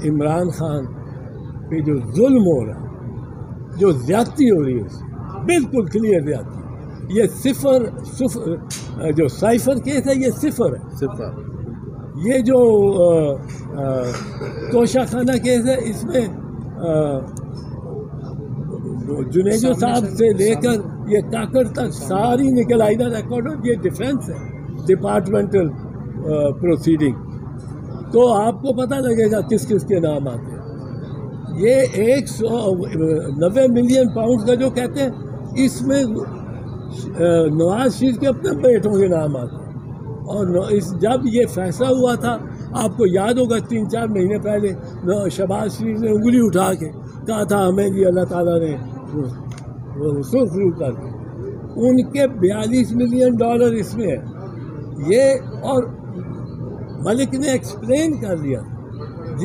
عمران خان پہ جو ظلم ہو رہا ہے، جو زیادتی ہو رہی ہے، اس بالکل کلیئر زیادتی. یہ صفر جو سائفر کیس ہے، یہ صفر ہے. صفر. یہ جو توشہ خانہ کیس ہے، اس میں جنیجو صاحب سے لے کر یہ کاکڑ تک ساری نکل آئی نا ریکارڈ. یہ ڈیفینس ہے، ڈپارٹمنٹل پروسیڈنگ. تو آپ کو پتہ لگے گا کس کس کے نام آتے ہیں. یہ 190 ملین پاؤنڈ کا جو کہتے ہیں، اس میں نواز شریف کے اپنے بیٹوں کے نام آتے ہیں. اور جب یہ فیصلہ ہوا تھا، آپ کو یاد ہوگا 3-4 مہینے پہلے شہباز شریف نے انگلی اٹھا کے کہا تھا ہمیں جی اللہ تعالیٰ نے سرخرو کر کے. ان کے 42 ملین ڈالر اس میں ہے یہ. اور ملک نے ایکسپلین کر دیا